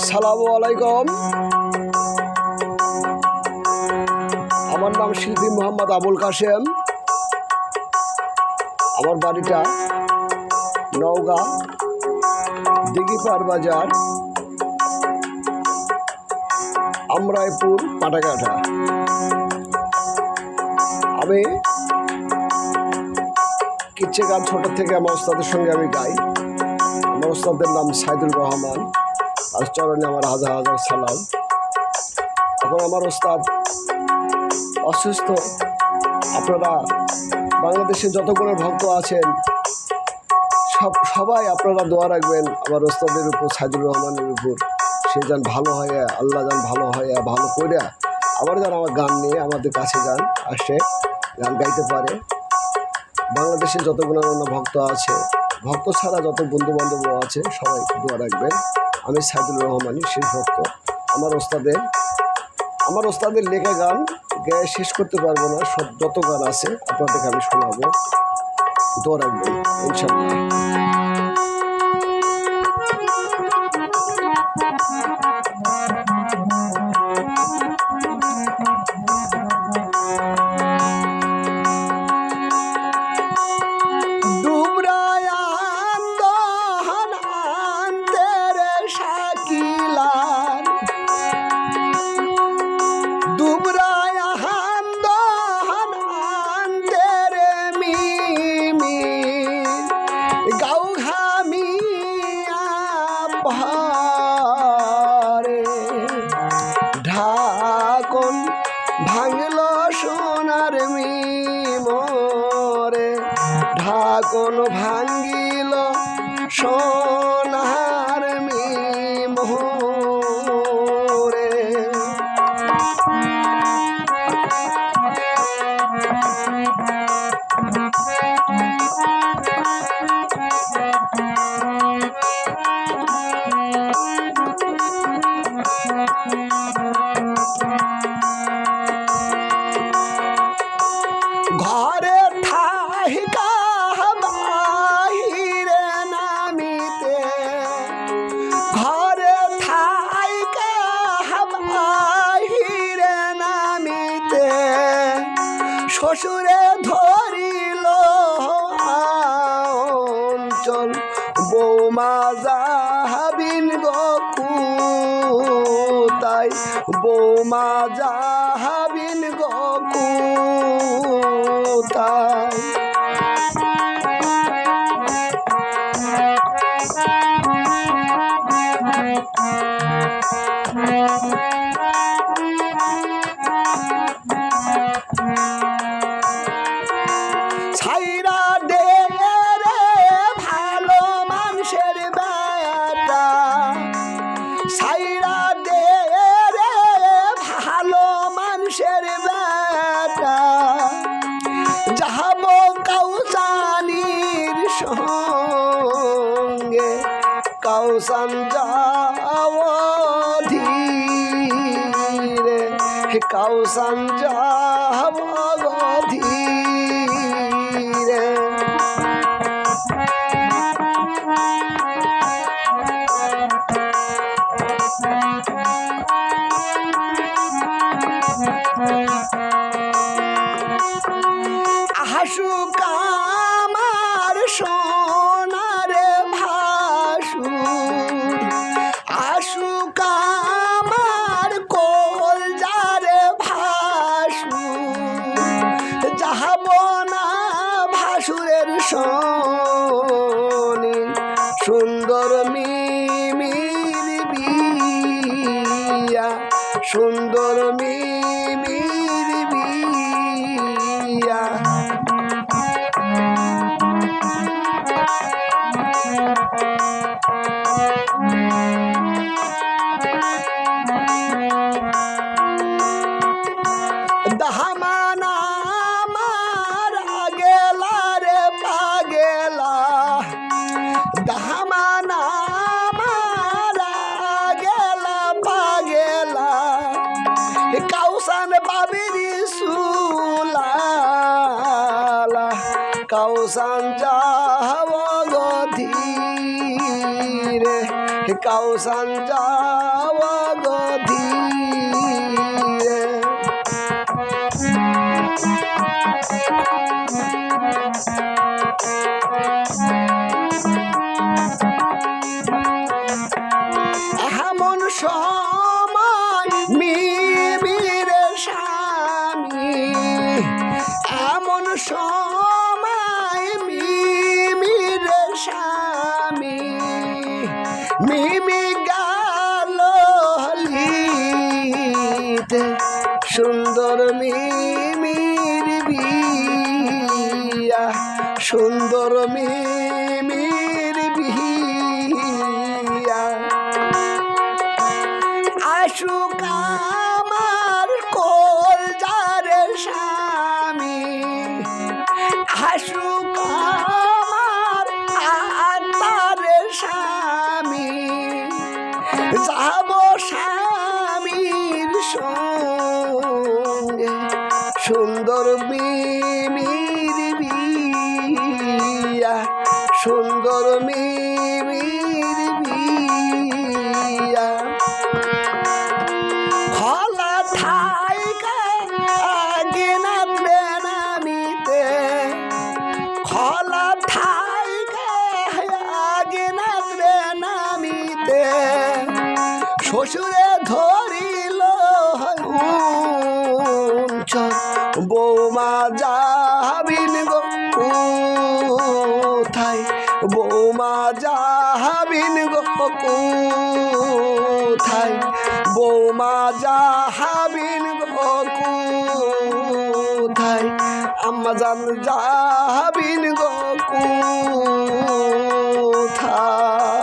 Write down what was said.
আসসালামু আলাইকুম। আমার নাম শিল্পী মোহাম্মদ আবুল কাশেম। আমার বাড়িটা নওগাঁ দিঘিপাড় বাজার, আমরাইপুর, পাটাঘাটা। আমি কিচ্ছে গান ছোট থেকে আমার ওস্তাদের সঙ্গে আমি গাই। আমার ওস্তাদের নাম সাইদুর রহমান, আর চরণে আমার হাজার হাজার সালাম। এখন আমার ওস্তাদ অসুস্থ। আপনারা বাংলাদেশে যতগুলো ভক্ত আছেন সবাই আপনারা দোয়া রাখবেন আমার ওস্তাদের উপর, সাইদুর রহমানের উপর। সে যেন ভালো হয়, আল্লাহ যেন ভালো হয়, ভালো করে আবার যেন আমার গান নিয়ে আমাদের কাছে যান, আসে গান গাইতে পারে। বাংলাদেশে যতগুলো ভক্ত আছে, ভক্ত ছাড়া যত বন্ধু বান্ধব আছে, সবাই দোয়া রাখবেন। আমি সাইদুর রহমানই শেষ ভক্ত। আমার ওস্তাদের লেখা গান গেয়ে শেষ করতে পারবো না। সব যত গান আছে আপনাদেরকে আমি শোনাবো, দোয়া রাখবেন ইনশাল্লাহ। ঢাকন ভাঙল সোনার মিমরে, ঢাকন ভাঙ্গিল সোনার মিমরে। ঘরে থাইকা বাহিরে নামিতে, ঘরে থাইকা বাহিরে নামিতে, শ্বশুরে ধরিল অঞ্চল, বৌমা যাহাবিন গকুতাই, বৌমা যাহাবিন গকুতাই। ছাইরা দে রে ভালো মানুষের বেটা, ছাইরা দে রে ভালো মানুষের বেটা, যাহাবো কাউসানির সঙ্গে, কাউসান যাও ধীরে, কাউসান যাও ধীরে। হাসুক আমার সোনারে ভাসুর, আশুক আমার কলজারে ভাসুর, যাহব না ভাসুরের শনি, সুন্দর মিমির বিয়া, সুন্দর মিমির বিয়া। দাহামানা মারা গেলা রে পাগেলা, দাহামানা মারা গেলা পাগেলা, কাউসান বাবিরি সুলালা, কাউসান যাও গধীরে, কাউসান যাও মিমি গাল হলিতে সুন্দর মিমির বিয়া সুন্দর মিমির বিয়া আশুক আমার কলজারে স্বামী আশুক আমার আত্মারে স্বামী যাব স্বামীর সঙ্গে সুন্দর মিমির বিয়া সুন্দর মিমির বিয়া খোলা থাইকা আগিনা বেনামিতে খোলা থাইকা আগিনা বেনামিতে শ্বশুরে ধরিল বৌমা যাবিন গো কোথায় বৌমা যাবিন গো কোথায় বৌমা যাবিন গো কোথায় আম্মা জান যাবিন গো কোথায়